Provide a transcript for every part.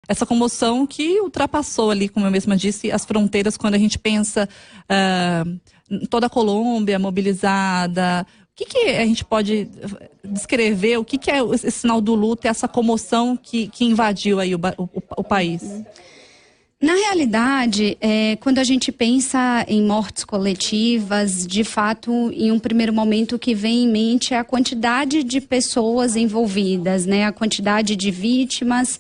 essa comoção que ultrapassou ali, como eu mesma disse, as fronteiras, quando a gente pensa toda a Colômbia mobilizada. O que a gente pode descrever? O que é esse sinal do luto e essa comoção que invadiu aí o país? Na realidade, quando a gente pensa em mortes coletivas, de fato, em um primeiro momento o que vem em mente é a quantidade de pessoas envolvidas, né? A quantidade de vítimas,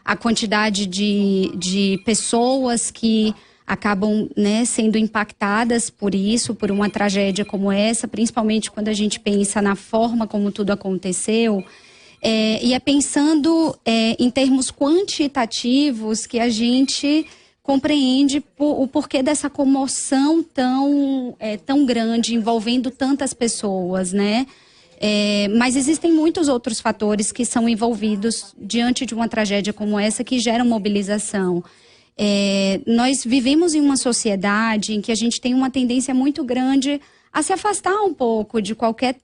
a quantidade de pessoas que acabam, né, sendo impactadas por isso, por uma tragédia como essa, principalmente quando a gente pensa na forma como tudo aconteceu. E é pensando em termos quantitativos que a gente compreende o porquê dessa comoção tão grande, envolvendo tantas pessoas, né? Mas existem muitos outros fatores que são envolvidos diante de uma tragédia como essa que geram mobilização. Nós vivemos em uma sociedade em que a gente tem uma tendência muito grande a se afastar um pouco de qualquer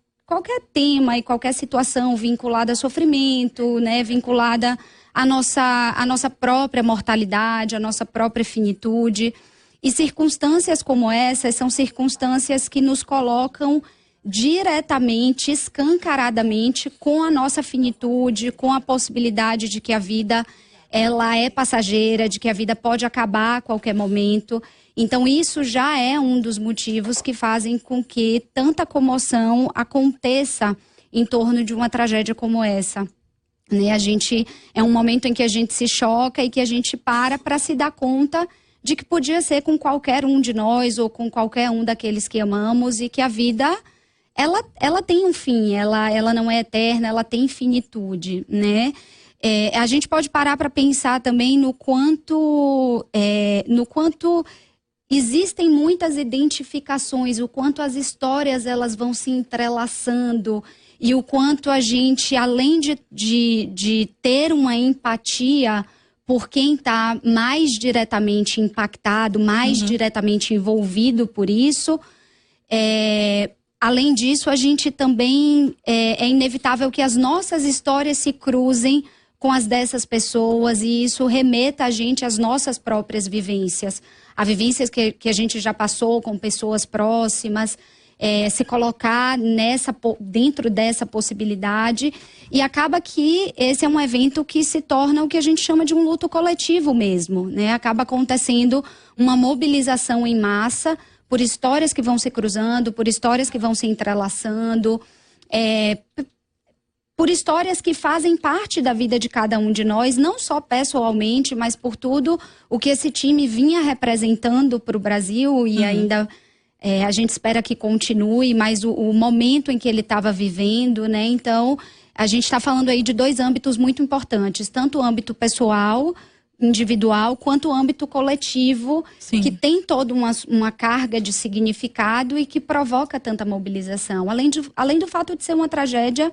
tema e qualquer situação vinculada a sofrimento, né, vinculada à nossa própria mortalidade, à nossa própria finitude. E circunstâncias como essas são circunstâncias que nos colocam diretamente, escancaradamente com a nossa finitude, com a possibilidade de que a vida ela é passageira, de que a vida pode acabar a qualquer momento. Então, isso já é um dos motivos que fazem com que tanta comoção aconteça em torno de uma tragédia como essa. Né? É um momento em que a gente se choca e que a gente para se dar conta de que podia ser com qualquer um de nós ou com qualquer um daqueles que amamos e que a vida, ela tem um fim, ela não é eterna, ela tem finitude, né? A gente pode parar para pensar também no quanto existem muitas identificações, o quanto as histórias elas vão se entrelaçando e o quanto a gente, além de ter uma empatia por quem está mais diretamente impactado, mais diretamente envolvido por isso, além disso, a gente também é inevitável que as nossas histórias se cruzem com as dessas pessoas e isso remeta a gente às nossas próprias vivências. A vivências que a gente já passou com pessoas próximas, se colocar dentro dessa possibilidade e acaba que esse é um evento que se torna o que a gente chama de um luto coletivo mesmo, né? Acaba acontecendo uma mobilização em massa por histórias que vão se cruzando, por histórias que vão se entrelaçando, por histórias que fazem parte da vida de cada um de nós, não só pessoalmente, mas por tudo o que esse time vinha representando para o Brasil e ainda a gente espera que continue, mas o momento em que ele estava vivendo, né? Então, a gente está falando aí de dois âmbitos muito importantes, tanto o âmbito pessoal, individual, quanto o âmbito coletivo, Sim. que tem toda uma carga de significado e que provoca tanta mobilização. Além do fato de ser uma tragédia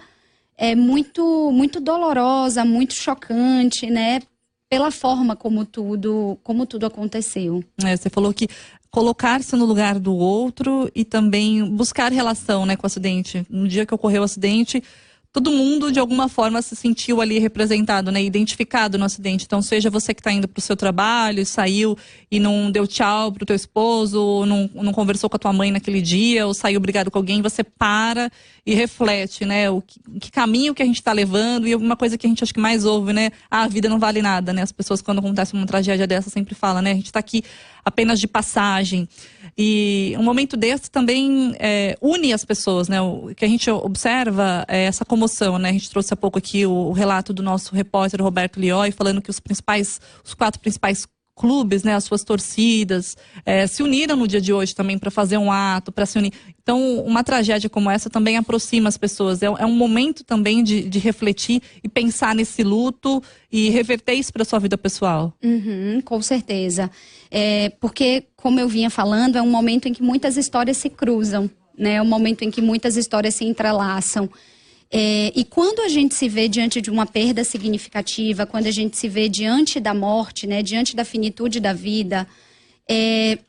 muito, muito dolorosa, muito chocante, né? Pela forma como tudo aconteceu. Você falou que colocar-se no lugar do outro e também buscar relação, né, com o acidente. No dia que ocorreu o acidente, todo mundo, de alguma forma, se sentiu ali representado, né, identificado no acidente. Então, seja você que está indo para o seu trabalho, saiu e não deu tchau para o teu esposo, ou não conversou com a tua mãe naquele dia, ou saiu brigado com alguém, você para e reflete, né, que caminho que a gente está levando. E uma coisa que a gente acho que mais ouve, né, a vida não vale nada, né, as pessoas quando acontece uma tragédia dessa sempre falam, né, a gente está aqui apenas de passagem. E um momento desse também une as pessoas, né? O que a gente observa é essa comoção, né? A gente trouxe há pouco aqui o relato do nosso repórter Roberto Lioi, falando que os 4 principais clubes, né, as suas torcidas, se uniram no dia de hoje também para fazer um ato, para se unir. Então, uma tragédia como essa também aproxima as pessoas. É um momento também de refletir e pensar nesse luto e reverter isso para a sua vida pessoal. Com certeza. Porque, como eu vinha falando, é um momento em que muitas histórias se cruzam, né? É um momento em que muitas histórias se entrelaçam. E quando a gente se vê diante de uma perda significativa, quando a gente se vê diante da morte, né, diante da finitude da vida,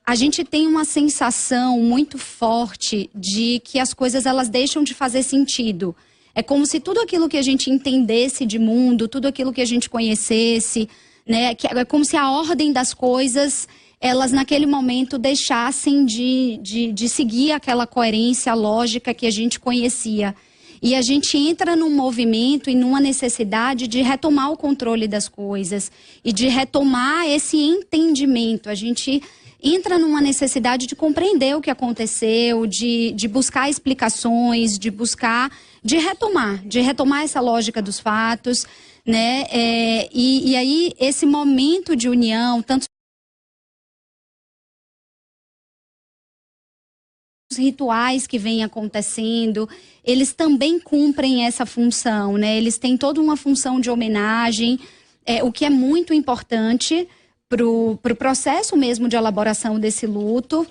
a gente tem uma sensação muito forte de que as coisas elas deixam de fazer sentido. É como se tudo aquilo que a gente entendesse de mundo, tudo aquilo que a gente conhecesse, né? Que é como se a ordem das coisas, elas naquele momento deixassem de seguir aquela coerência lógica que a gente conhecia. E a gente entra num movimento e numa necessidade de retomar o controle das coisas e de retomar esse entendimento. A gente entra numa necessidade de compreender o que aconteceu, de buscar explicações, de retomar essa lógica dos fatos, né? E aí esse momento de união, tanto os rituais que vêm acontecendo, eles também cumprem essa função, né? Eles têm toda uma função de homenagem, o que é muito importante pro processo mesmo de elaboração desse luto.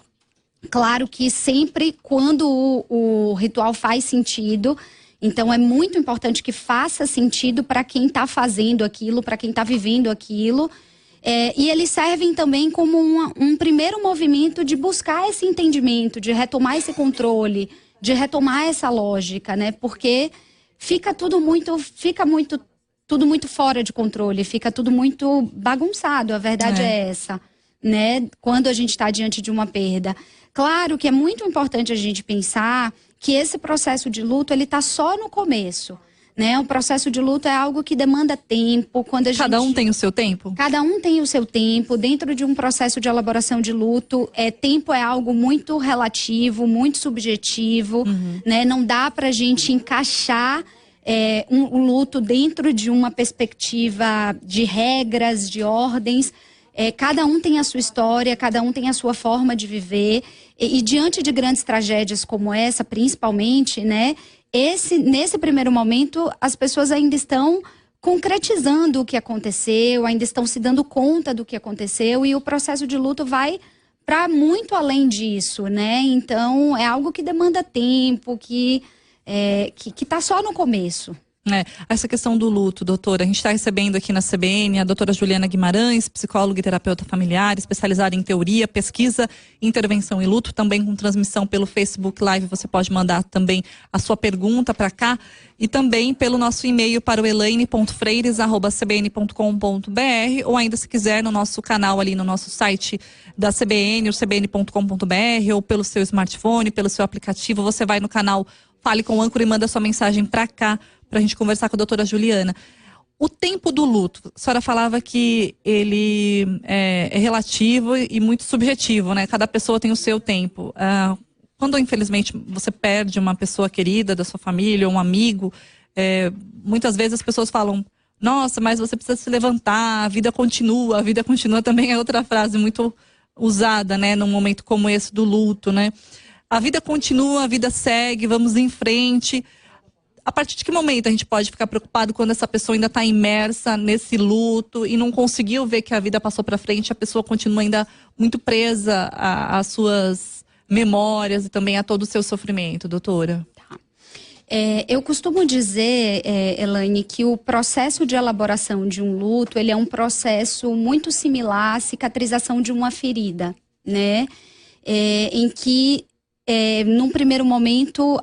Claro que sempre quando o ritual faz sentido, então é muito importante que faça sentido para quem está fazendo aquilo, para quem está vivendo aquilo. E eles servem também como um primeiro movimento de buscar esse entendimento, de retomar esse controle, de retomar essa lógica, né? Porque fica tudo muito fora de controle, fica tudo muito bagunçado, a verdade é essa, né? Quando a gente está diante de uma perda. Claro que é muito importante a gente pensar que esse processo de luto, ele está só no começo, né? O processo de luto é algo que demanda tempo. Cada um tem o seu tempo? Cada um tem o seu tempo. Dentro de um processo de elaboração de luto, tempo é algo muito relativo, muito subjetivo, né? Não dá pra gente encaixar o luto dentro de uma perspectiva de regras, de ordens. Cada um tem a sua história, cada um tem a sua forma de viver. E diante de grandes tragédias como essa, principalmente, né? Nesse primeiro momento, as pessoas ainda estão concretizando o que aconteceu, ainda estão se dando conta do que aconteceu, e o processo de luto vai para muito além disso, né? Então, é algo que demanda tempo, que está só no começo. Essa questão do luto, doutora, a gente está recebendo aqui na CBN a doutora Juliana Guimarães, psicóloga e terapeuta familiar, especializada em teoria, pesquisa, intervenção e luto, também com transmissão pelo Facebook Live. Você pode mandar também a sua pergunta para cá e também pelo nosso e-mail para o elaine.freires@cbn.com.br, ou ainda, se quiser, no nosso canal ali no nosso site da CBN, o cbn.com.br, ou pelo seu smartphone, pelo seu aplicativo. Você vai no canal Fale com o Âncora e manda sua mensagem para cá, para a gente conversar com a doutora Juliana. O tempo do luto, a senhora falava que ele é relativo e muito subjetivo, né? Cada pessoa tem o seu tempo. Quando, infelizmente, você perde uma pessoa querida da sua família, um amigo, muitas vezes as pessoas falam: nossa, mas você precisa se levantar, a vida continua. A vida continua também é outra frase muito usada, né? Num momento como esse do luto, né? A vida continua, a vida segue, vamos em frente. A partir de que momento a gente pode ficar preocupado quando essa pessoa ainda está imersa nesse luto e não conseguiu ver que a vida passou para frente, a pessoa continua ainda muito presa às suas memórias e também a todo o seu sofrimento, doutora? Tá. Eu costumo dizer, Elaine, que o processo de elaboração de um luto, ele é um processo muito similar à cicatrização de uma ferida, né? Em que, num primeiro momento,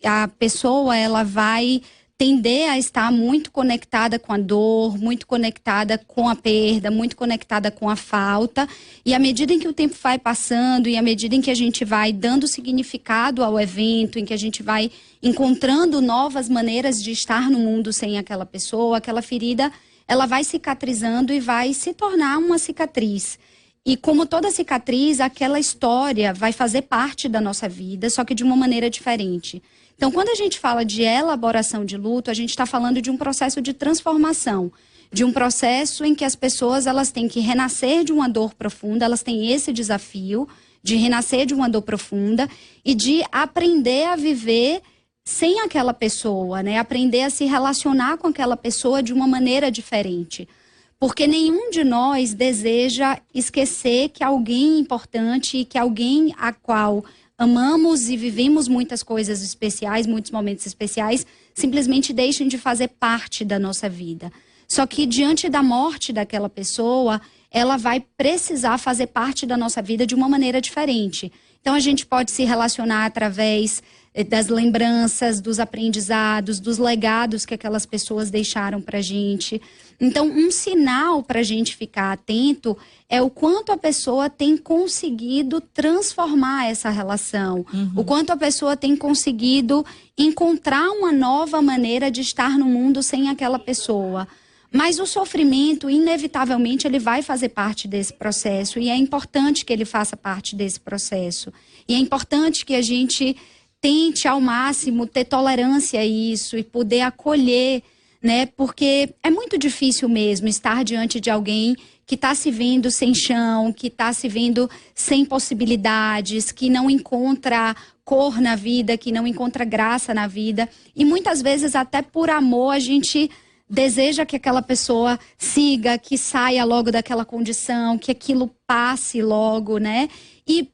a pessoa, ela vai tender a estar muito conectada com a dor, muito conectada com a perda, muito conectada com a falta. E à medida em que o tempo vai passando e à medida em que a gente vai dando significado ao evento, em que a gente vai encontrando novas maneiras de estar no mundo sem aquela pessoa, aquela ferida, ela vai cicatrizando e vai se tornar uma cicatriz. E como toda cicatriz, aquela história vai fazer parte da nossa vida, só que de uma maneira diferente. Então, quando a gente fala de elaboração de luto, a gente está falando de um processo de transformação, de um processo em que as pessoas, elas têm que renascer de uma dor profunda, elas têm esse desafio de renascer de uma dor profunda e de aprender a viver sem aquela pessoa, né? Aprender a se relacionar com aquela pessoa de uma maneira diferente. Porque nenhum de nós deseja esquecer que alguém importante, que alguém a qual amamos e vivemos muitas coisas especiais, muitos momentos especiais, simplesmente deixem de fazer parte da nossa vida. Só que diante da morte daquela pessoa, ela vai precisar fazer parte da nossa vida de uma maneira diferente. Então a gente pode se relacionar através das lembranças, dos aprendizados, dos legados que aquelas pessoas deixaram pra gente, Então, um sinal para a gente ficar atento é o quanto a pessoa tem conseguido transformar essa relação, o quanto a pessoa tem conseguido encontrar uma nova maneira de estar no mundo sem aquela pessoa. Mas o sofrimento, inevitavelmente, ele vai fazer parte desse processo e é importante que ele faça parte desse processo. E é importante que a gente tente ao máximo ter tolerância a isso e poder acolher, né? Porque é muito difícil mesmo estar diante de alguém que está se vendo sem chão, que está se vendo sem possibilidades, que não encontra cor na vida, que não encontra graça na vida. E muitas vezes, até por amor, a gente deseja que aquela pessoa siga, que saia logo daquela condição, que aquilo passe logo, né? E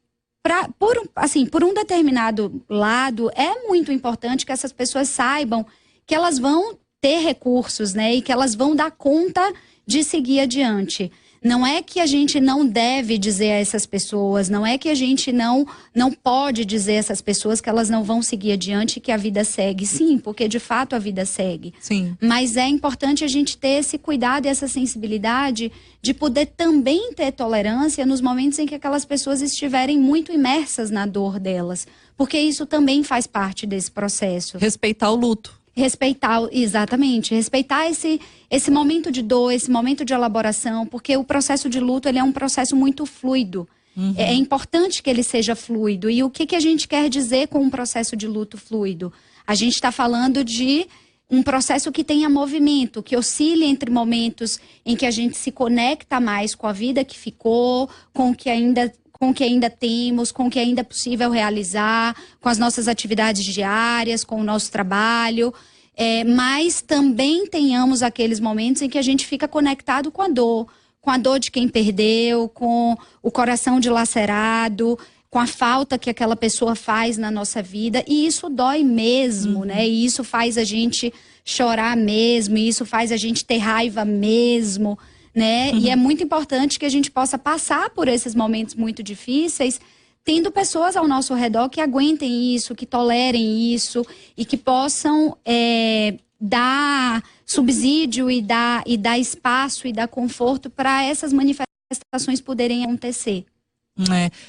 por um determinado lado, é muito importante que essas pessoas saibam que elas vão ter recursos, né? E que elas vão dar conta de seguir adiante. Não é que a gente não deve dizer a essas pessoas, não é que a gente não pode dizer a essas pessoas que elas não vão seguir adiante e que a vida segue. Sim, porque de fato a vida segue. Sim. Mas é importante a gente ter esse cuidado e essa sensibilidade de poder também ter tolerância nos momentos em que aquelas pessoas estiverem muito imersas na dor delas. Porque isso também faz parte desse processo. Respeitar o luto. Respeitar, exatamente, respeitar esse momento de dor, esse momento de elaboração, porque o processo de luto, ele é um processo muito fluido. É importante que ele seja fluido. E o que a gente quer dizer com um processo de luto fluido? A gente está falando de um processo que tenha movimento, que oscile entre momentos em que a gente se conecta mais com a vida que ficou, com o que ainda temos, com o que ainda é possível realizar, com as nossas atividades diárias, com o nosso trabalho, mas também tenhamos aqueles momentos em que a gente fica conectado com a dor de quem perdeu, com o coração dilacerado, com a falta que aquela pessoa faz na nossa vida, e isso dói mesmo, né? E isso faz a gente chorar mesmo, e isso faz a gente ter raiva mesmo, né? E é muito importante que a gente possa passar por esses momentos muito difíceis, tendo pessoas ao nosso redor que aguentem isso, que tolerem isso e que possam dar subsídio e dar espaço e dar conforto para essas manifestações poderem acontecer.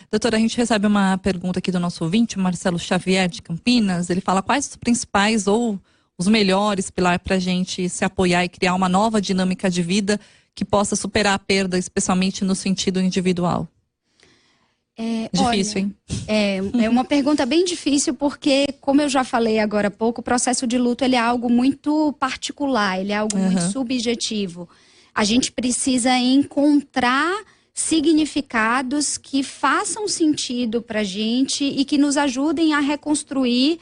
Doutora, a gente recebe uma pergunta aqui do nosso ouvinte, Marcelo Xavier, de Campinas. Ele fala quais os principais ou os melhores pilares para a gente se apoiar e criar uma nova dinâmica de vida que possa superar a perda, especialmente no sentido individual. Difícil, hein? É uma pergunta bem difícil porque, como eu já falei agora há pouco, o processo de luto ele é algo muito particular, ele é algo muito subjetivo. A gente precisa encontrar significados que façam sentido para a gente e que nos ajudem a reconstruir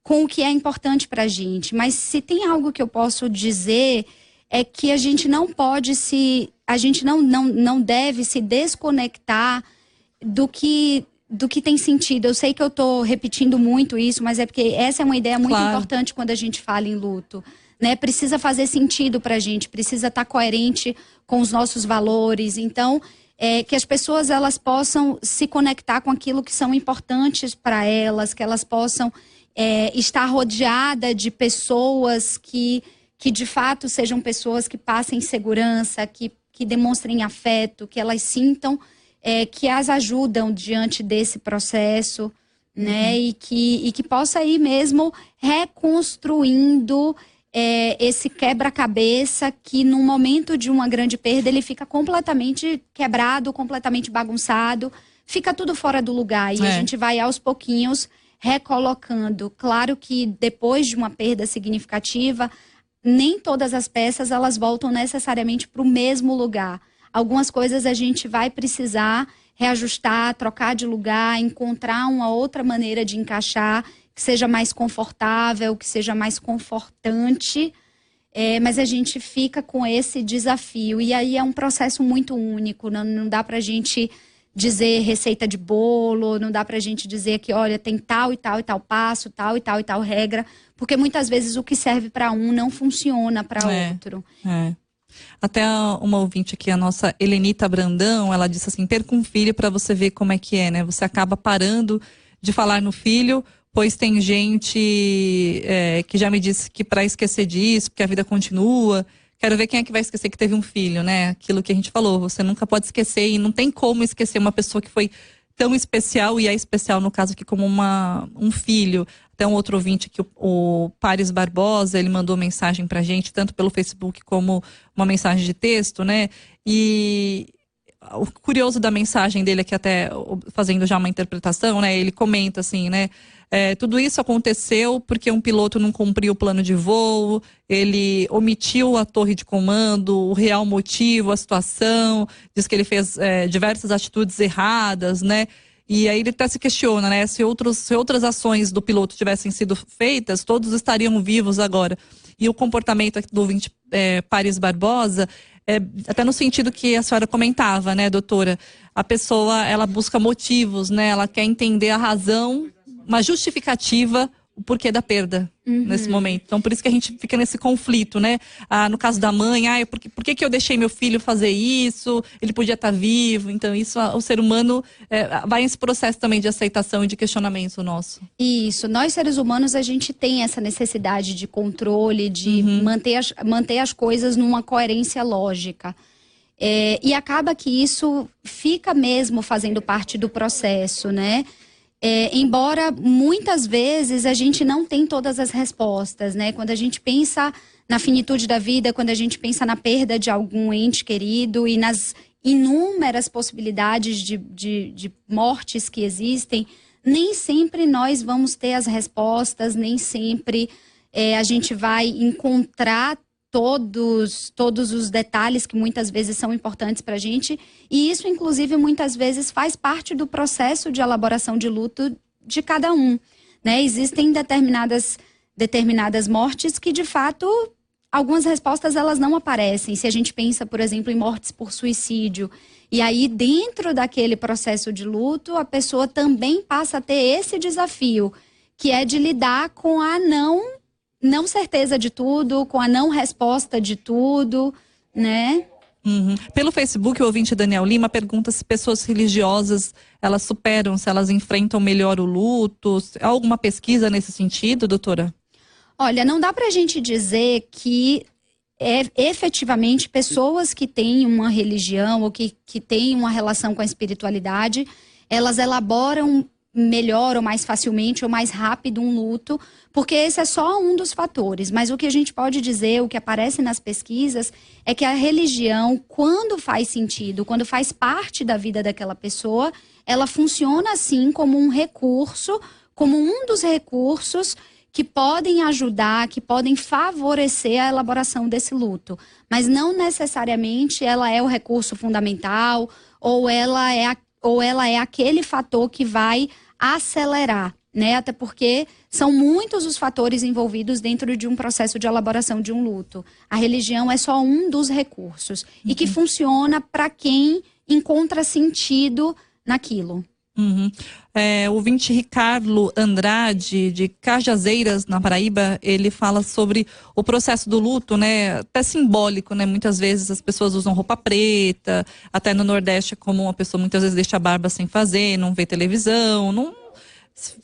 com o que é importante para a gente. Mas se tem algo que eu posso dizer é que a gente não pode não deve se desconectar do que tem sentido. Eu sei que eu estou repetindo muito isso, mas é porque essa é uma ideia muito importante quando a gente fala em luto, né? Precisa fazer sentido para a gente, precisa estar coerente com os nossos valores. Então, que as pessoas elas possam se conectar com aquilo que são importantes para elas, que elas possam estar rodeada de pessoas que de fato sejam pessoas que passem segurança, que demonstrem afeto, que elas sintam que as ajudam diante desse processo, né? E que possa ir mesmo reconstruindo esse quebra-cabeça que no momento de uma grande perda ele fica completamente quebrado, completamente bagunçado, fica tudo fora do lugar e a gente vai aos pouquinhos recolocando. Claro que depois de uma perda significativa, nem todas as peças elas voltam necessariamente para o mesmo lugar. Algumas coisas a gente vai precisar reajustar, trocar de lugar, encontrar uma outra maneira de encaixar, que seja mais confortável, que seja mais confortante, mas a gente fica com esse desafio. E aí é um processo muito único, não dá para a gente dizer receita de bolo, não dá pra gente dizer que, olha, tem tal e tal e tal passo, tal e tal e tal regra, porque muitas vezes o que serve para um não funciona para outro. Até uma ouvinte aqui, a nossa Helenita Brandão, ela disse assim, perca um filho para você ver como é que é, né? Você acaba parando de falar no filho pois tem gente que já me disse que para esquecer disso, porque a vida continua. Quero ver quem é que vai esquecer que teve um filho, né? Aquilo que a gente falou, você nunca pode esquecer e não tem como esquecer uma pessoa que foi tão especial, e é especial no caso aqui como um filho. Até um outro ouvinte aqui, o Paris Barbosa, ele mandou mensagem pra gente, tanto pelo Facebook como uma mensagem de texto, né? E o curioso da mensagem dele aqui, até fazendo já uma interpretação, né? Ele comenta assim, né? Tudo isso aconteceu porque um piloto não cumpriu o plano de voo, ele omitiu a torre de comando, o real motivo, a situação, diz que ele fez diversas atitudes erradas, né? E aí ele até se questiona, né? Se outras ações do piloto tivessem sido feitas, todos estariam vivos agora. E o comportamento do ouvinte Paris Barbosa, até no sentido que a senhora comentava, né, doutora? A pessoa, ela busca motivos, né? Ela quer entender a razão, uma justificativa, o porquê da perda nesse momento. Então, por isso que a gente fica nesse conflito, né? No caso da mãe, por que eu deixei meu filho fazer isso? Ele podia estar vivo. Então, isso, o ser humano vai nesse processo também de aceitação e de questionamento nosso. Isso. Nós, seres humanos, a gente tem essa necessidade de controle, de manter as coisas numa coerência lógica. E acaba que isso fica mesmo fazendo parte do processo, né? Embora muitas vezes a gente não tem todas as respostas, né? Quando a gente pensa na finitude da vida, quando a gente pensa na perda de algum ente querido e nas inúmeras possibilidades de mortes que existem, nem sempre nós vamos ter as respostas, nem sempre a gente vai encontrar todos os detalhes que muitas vezes são importantes para a gente, e isso inclusive muitas vezes faz parte do processo de elaboração de luto de cada um, né? Existem determinadas mortes que de fato algumas respostas elas não aparecem. Se a gente pensa, por exemplo, em mortes por suicídio, e aí dentro daquele processo de luto a pessoa também passa a ter esse desafio, que é de lidar com a não certeza de tudo, com a não resposta de tudo, né? Pelo Facebook, o ouvinte Daniel Lima pergunta se pessoas religiosas, elas superam, se elas enfrentam melhor o luto. Há alguma pesquisa nesse sentido, doutora? Olha, não dá pra gente dizer que efetivamente pessoas que têm uma religião ou que têm uma relação com a espiritualidade, elas elaboram melhor ou mais facilmente ou mais rápido um luto, porque esse é só um dos fatores. Mas o que a gente pode dizer, o que aparece nas pesquisas, é que a religião, quando faz sentido, quando faz parte da vida daquela pessoa, ela funciona assim como um recurso, como um dos recursos que podem ajudar, que podem favorecer a elaboração desse luto. Mas não necessariamente ela é o recurso fundamental ou ela é aquele fator que vai acelerar, né? Até porque são muitos os fatores envolvidos dentro de um processo de elaboração de um luto. A religião é só um dos recursos e que funciona para quem encontra sentido naquilo. O ouvinte Ricardo Andrade, de Cajazeiras, na Paraíba, ele fala sobre o processo do luto, né? Até simbólico, né? Muitas vezes as pessoas usam roupa preta, até no Nordeste é comum a pessoa muitas vezes deixa a barba sem fazer, não vê televisão,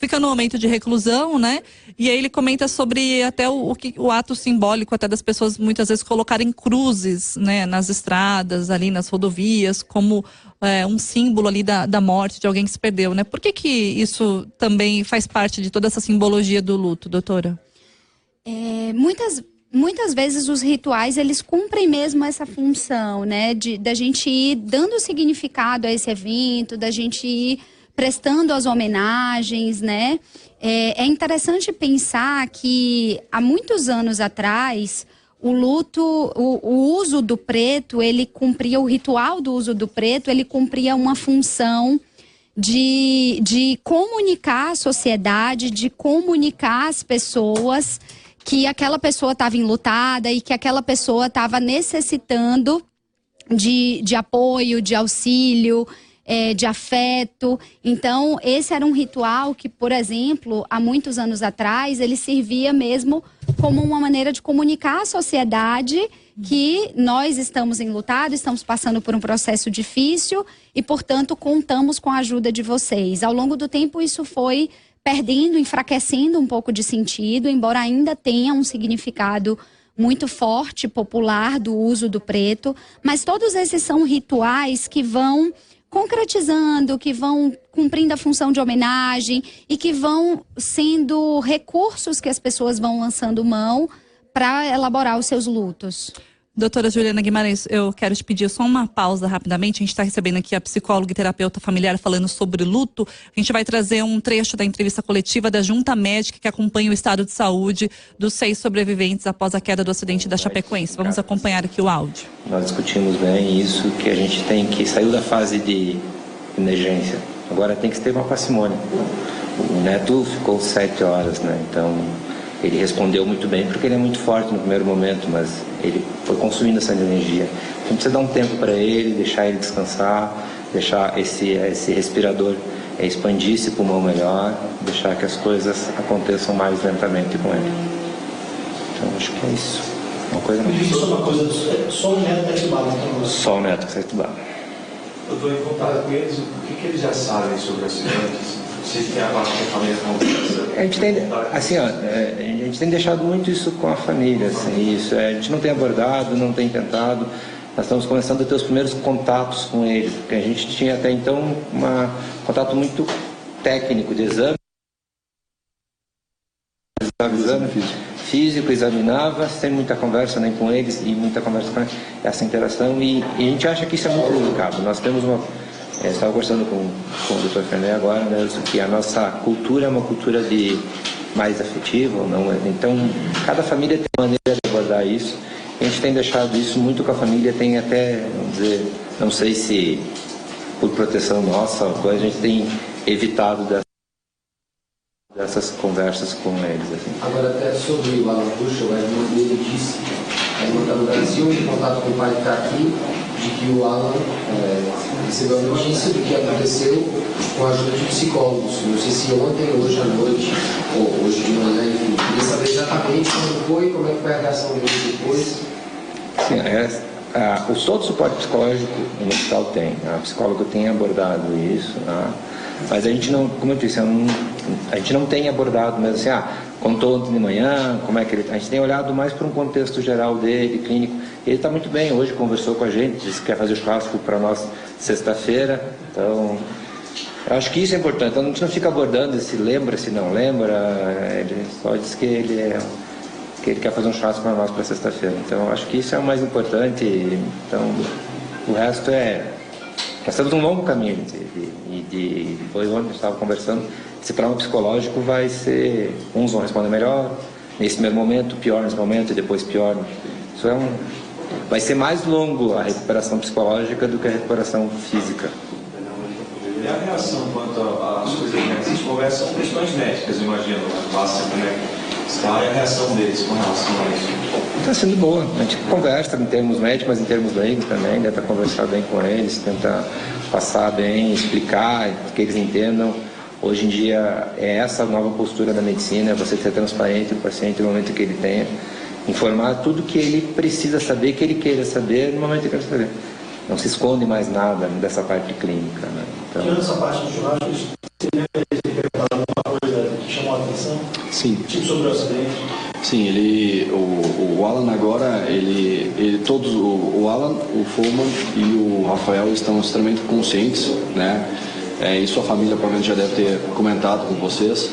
fica no momento de reclusão, né? E aí ele comenta sobre até o ato simbólico até das pessoas muitas vezes colocarem cruzes, né, nas estradas, ali nas rodovias, como um símbolo ali da morte de alguém que se perdeu, né? Por que isso também faz parte de toda essa simbologia do luto, doutora? Muitas vezes os rituais, eles cumprem mesmo essa função, né? Da gente ir dando significado a esse evento, da gente ir prestando as homenagens, né? É interessante pensar que há muitos anos atrás, o luto, o uso do preto, ele cumpria, o ritual do uso do preto, ele cumpria uma função de comunicar a sociedade, de comunicar às pessoas que aquela pessoa estava enlutada e que aquela pessoa estava necessitando de apoio, de auxílio, de afeto. Então, esse era um ritual que, por exemplo, há muitos anos atrás, ele servia mesmo como uma maneira de comunicar à sociedade que nós estamos enlutados, estamos passando por um processo difícil e, portanto, contamos com a ajuda de vocês. Ao longo do tempo, isso foi perdendo, enfraquecendo um pouco de sentido, embora ainda tenha um significado muito forte, popular, do uso do preto, mas todos esses são rituais que vão concretizando, que vão cumprindo a função de homenagem e que vão sendo recursos que as pessoas vão lançando mão para elaborar os seus lutos. Doutora Juliana Guimarães, eu quero te pedir só uma pausa rapidamente. A gente está recebendo aqui a psicóloga e terapeuta familiar falando sobre luto. A gente vai trazer um trecho da entrevista coletiva da Junta Médica que acompanha o estado de saúde dos 6 sobreviventes após a queda do acidente da Chapecoense. Vamos acompanhar aqui o áudio. Nós discutimos bem isso, que a gente tem que sair da fase de emergência. Agora tem que ter uma parcimônia. O neto ficou 7 horas, né? Então ele respondeu muito bem, porque ele é muito forte no primeiro momento, mas ele foi consumindo essa energia. A gente precisa dar um tempo para ele, deixar ele descansar, deixar esse respirador expandir esse pulmão melhor, deixar que as coisas aconteçam mais lentamente com ele. Então acho que é isso. Uma coisa mais. Isso é uma coisa só o neto está entubado, então. Só o neto está entubado. Eu estou em contato com eles, o que eles já sabem sobre acidentes? Vocês têm a parte da família conversa? A gente tem, assim, ó, a gente tem deixado muito isso com a família, assim, isso. A gente não tem abordado, não tem tentado. Nós estamos começando a ter os primeiros contatos com eles, porque a gente tinha até então um contato muito técnico de exame. Exame físico, examinava, sem muita conversa nem com eles e muita conversa com essa interação. E a gente acha que isso é muito delicado. Nós temos uma... Eu estava conversando com o Dr. Fernet agora, né, que a nossa cultura é uma cultura de mais afetiva, não é? Então, cada família tem uma maneira de abordar isso. A gente tem deixado isso muito com a família, tem até, vamos dizer, não sei se por proteção nossa, a gente tem evitado dessas conversas com eles. Assim. Agora, até sobre o Alan Puxa, o irmão dele disse, a irmã está no Brasil, em contato com o pai que está aqui, de que o Alan recebeu a notícia do que aconteceu com a ajuda de psicólogos. Não sei se ontem, hoje à noite, ou hoje de manhã, enfim. Queria saber exatamente como foi, como é que foi a reação dele depois. Sim, todo o suporte psicológico no hospital tem. A psicóloga tem abordado isso, mas a gente não, como eu disse, a gente não tem abordado, mas assim, contou ontem de manhã, como é que ele... A gente tem olhado mais para um contexto geral dele, clínico. Ele está muito bem, hoje conversou com a gente, disse que quer fazer churrasco para nós sexta-feira. Então, eu acho que isso é importante. Então, a gente não fica abordando se lembra, se não lembra. Ele só diz que ele quer fazer um churrasco para nós para sexta-feira. Então, eu acho que isso é o mais importante. Então, o resto nós estamos num longo caminho. E depois, ontem a gente estava conversando, esse trauma psicológico vai ser... Uns vão responder melhor, nesse primeiro momento, pior nesse momento, e depois pior. Isso vai ser mais longo a recuperação psicológica do que a recuperação física. E a reação quanto às coisas médicas? Vocês conversam com questões médicas, eu imagino, passa como é que está, e a reação deles com relação a isso? Está sendo boa. A gente conversa em termos médicos, mas em termos leigos também, tenta conversar bem com eles, tenta passar bem, explicar, que eles entendam. Hoje em dia é essa nova postura da medicina, você ser transparente com o paciente no momento que ele tenha, informar tudo que ele precisa saber, que ele queira saber no momento que ele quer saber. Não se esconde mais nada dessa parte clínica, né? Então... Tirando essa parte do churrasco, você lembra de ter preparado alguma coisa que chamou a atenção? Sim. Tipo sobre o acidente? Sim, o Alan agora, todos, o Alan, o Foreman e o Rafael estão extremamente conscientes, né? E sua família provavelmente já deve ter comentado com vocês.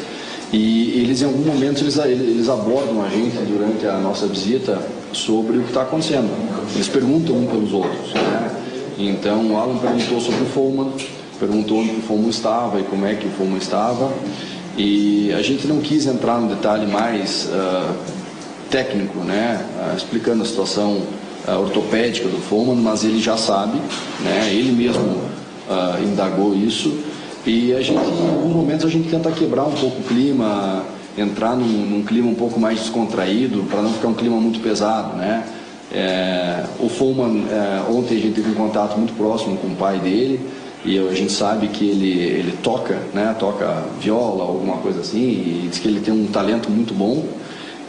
E eles, em algum momento, eles abordam a gente durante a nossa visita sobre o que está acontecendo. Eles perguntam um pelos outros, né? Então, o Alan perguntou sobre o Foreman, perguntou onde o Foreman estava e como é que o Foreman estava. E a gente não quis entrar no detalhe mais técnico, né? Explicando a situação ortopédica do Foreman, mas ele já sabe, né? Ele mesmo indagou isso. E a gente, em alguns momentos, a gente tenta quebrar um pouco o clima, entrar num clima um pouco mais descontraído, para não ficar um clima muito pesado, né? O Foreman, ontem a gente teve um contato muito próximo com o pai dele, e a gente sabe que ele toca, né? Toca viola, alguma coisa assim, e diz que ele tem um talento muito bom.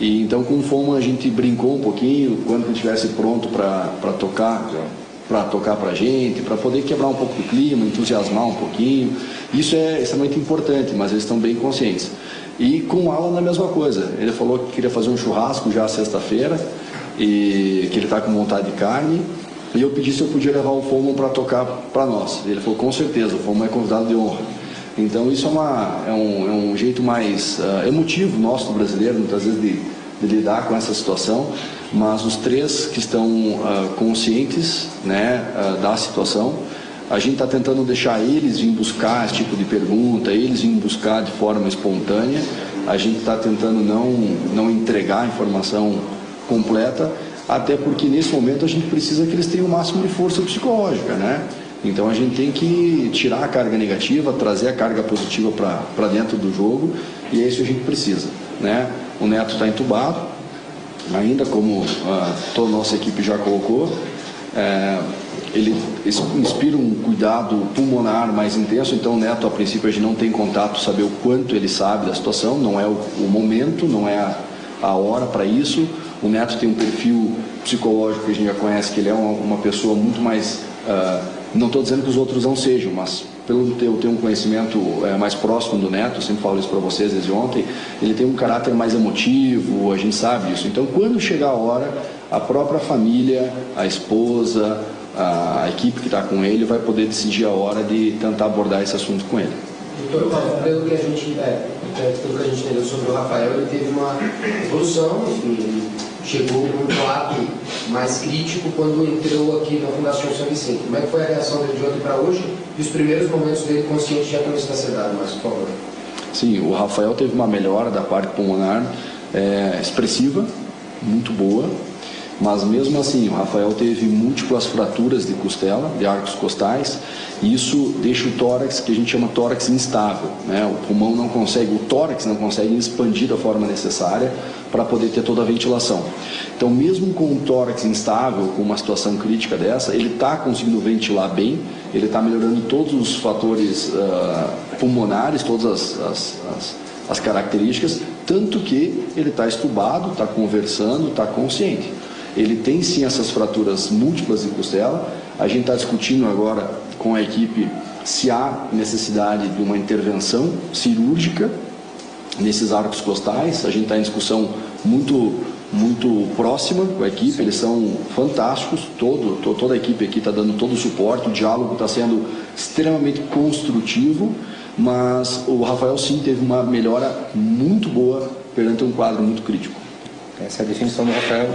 E então, com o Foreman, a gente brincou um pouquinho, quando ele estivesse pronto para tocar para tocar para a gente, para poder quebrar um pouco do clima, entusiasmar um pouquinho. Isso é extremamente importante, mas eles estão bem conscientes. E com o Alan a mesma coisa. Ele falou que queria fazer um churrasco já sexta-feira e que ele está com vontade de carne. E eu pedi se eu podia levar o Foman para tocar para nós. Ele falou, com certeza, o Foman é convidado de honra. Então isso é um jeito mais emotivo nosso, do brasileiro, muitas vezes de lidar com essa situação. Mas os três que estão conscientes, né, da situação, a gente está tentando deixar eles vir buscar esse tipo de pergunta, eles vir buscar de forma espontânea. A gente está tentando não entregar a informação completa, até porque nesse momento a gente precisa que eles tenham o máximo de força psicológica, né? Então a gente tem que tirar a carga negativa, trazer a carga positiva para dentro do jogo, e é isso que a gente precisa, né? O Neto está entubado, ainda como toda a nossa equipe já colocou, ele inspira um cuidado pulmonar mais intenso. Então o Neto, a princípio, a gente não tem contato, saber o quanto ele sabe da situação, não é o momento, não é a hora para isso. O Neto tem um perfil psicológico que a gente já conhece, que ele é uma pessoa muito mais, não estou dizendo que os outros não sejam, mas pelo eu ter um conhecimento mais próximo do Neto, eu sempre falo isso para vocês desde ontem, ele tem um caráter mais emotivo, a gente sabe isso. Então quando chegar a hora, a própria família, a esposa, a equipe que está com ele vai poder decidir a hora de tentar abordar esse assunto com ele. Doutor, pelo que a gente entendeu sobre o Rafael, ele teve uma evolução, enfim, chegou num quadro mais crítico quando entrou aqui na Fundação São Vicente. Como é que foi a reação dele de ontem para hoje e os primeiros momentos dele consciente já com isso da cidade, mas por favor? Sim, o Rafael teve uma melhora da parte pulmonar expressiva, muito boa. Mas mesmo assim, o Rafael teve múltiplas fraturas de costela, de arcos costais, e isso deixa o tórax, que a gente chama tórax instável, né? O pulmão não consegue, o tórax não consegue expandir da forma necessária para poder ter toda a ventilação. Então, mesmo com o tórax instável, com uma situação crítica dessa, ele está conseguindo ventilar bem, ele está melhorando todos os fatores pulmonares, todas as características, tanto que ele está estubado, está conversando, está consciente. Ele tem sim essas fraturas múltiplas de costela. A gente está discutindo agora com a equipe se há necessidade de uma intervenção cirúrgica nesses arcos costais. A gente está em discussão muito próxima com a equipe, eles são fantásticos, toda a equipe aqui está dando todo o suporte, o diálogo está sendo extremamente construtivo, mas o Rafael sim teve uma melhora muito boa perante um quadro muito crítico. Essa é a definição do Rafael,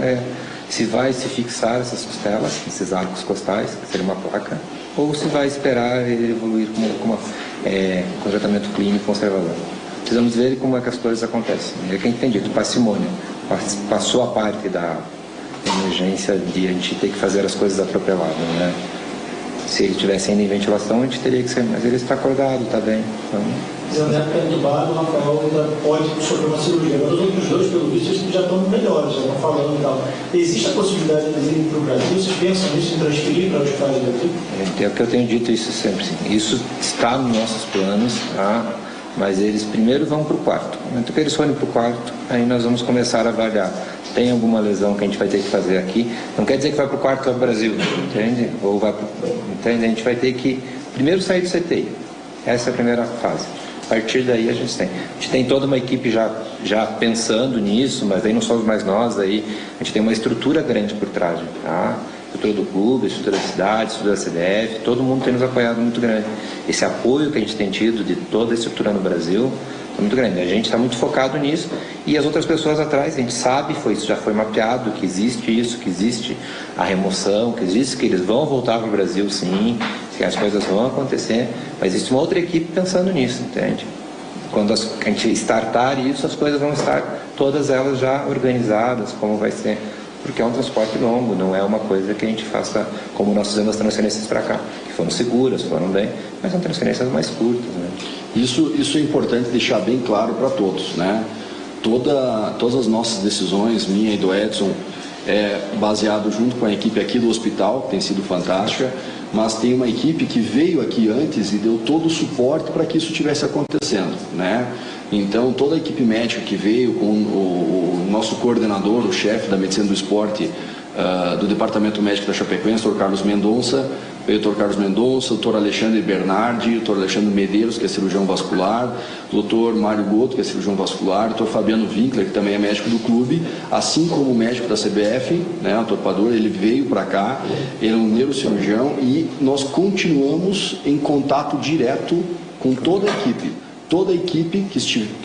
se vai se fixar essas costelas, esses arcos costais, que seria uma placa, ou se vai esperar ele evoluir com um tratamento clínico conservador. Precisamos ver como é que as coisas acontecem. É que a gente tem dito, parcimônia. Passou a parte da emergência de a gente ter que fazer as coisas atropeladas, né? Se ele estivesse ainda em ventilação, a gente teria que ser, mas ele está acordado, está bem. Então... Se o Neto está entubado, o Rafael ainda pode sofrer uma cirurgia. Mas os outros dois, pelo visto, já estão melhores, já estão falando e tal. Existe a possibilidade de eles irem para o Brasil? Vocês pensam nisso, em transferir para os hospitais daqui? É o que eu tenho dito isso sempre. Sim. Isso está nos nossos planos, tá? Mas eles primeiro vão para o quarto. No momento que eles forem para o quarto, aí nós vamos começar a avaliar. Tem alguma lesão que a gente vai ter que fazer aqui? Não quer dizer que vai para o quarto do Brasil, entende? Ou vai pro... Entende? A gente vai ter que primeiro sair do CTI. Essa é a primeira fase. A partir daí a gente tem toda uma equipe já pensando nisso, mas aí não somos mais nós, aí a gente tem uma estrutura grande por trás, tá? Estrutura do clube, estrutura da cidade, estrutura da CDF, todo mundo tem nos apoiado muito grande. Esse apoio que a gente tem tido de toda a estrutura no Brasil é muito grande. A gente está muito focado nisso e as outras pessoas atrás, a gente sabe, isso já foi mapeado, que existe isso, que existe a remoção, que existe que eles vão voltar para o Brasil sim, que as coisas vão acontecer, mas existe uma outra equipe pensando nisso, entende? Quando a gente startar isso, as coisas vão estar todas elas já organizadas, como vai ser, porque é um transporte longo, não é uma coisa que a gente faça como nós fizemos as transferências para cá, que foram seguras, foram bem, mas são transferências mais curtas, né? Isso é importante deixar bem claro para todos, né? Todas as nossas decisões, minha e do Edson, é baseado junto com a equipe aqui do hospital, que tem sido fantástica, mas tem uma equipe que veio aqui antes e deu todo o suporte para que isso estivesse acontecendo, né? Então, toda a equipe médica que veio com o nosso coordenador, o chefe da medicina do esporte, do Departamento Médico da Chapecoense, Dr. Carlos Mendonça, veio o Dr. Carlos Mendonça, o Dr. Alexandre Bernardi, o Dr. Alexandre Medeiros, que é cirurgião vascular, o Dr. Mário Goto, que é cirurgião vascular, o Dr. Fabiano Winkler, que também é médico do clube, assim como o médico da CBF, né, o Dr. Pador, ele veio para cá, ele é um neurocirurgião e nós continuamos em contato direto com toda a equipe. Toda a equipe que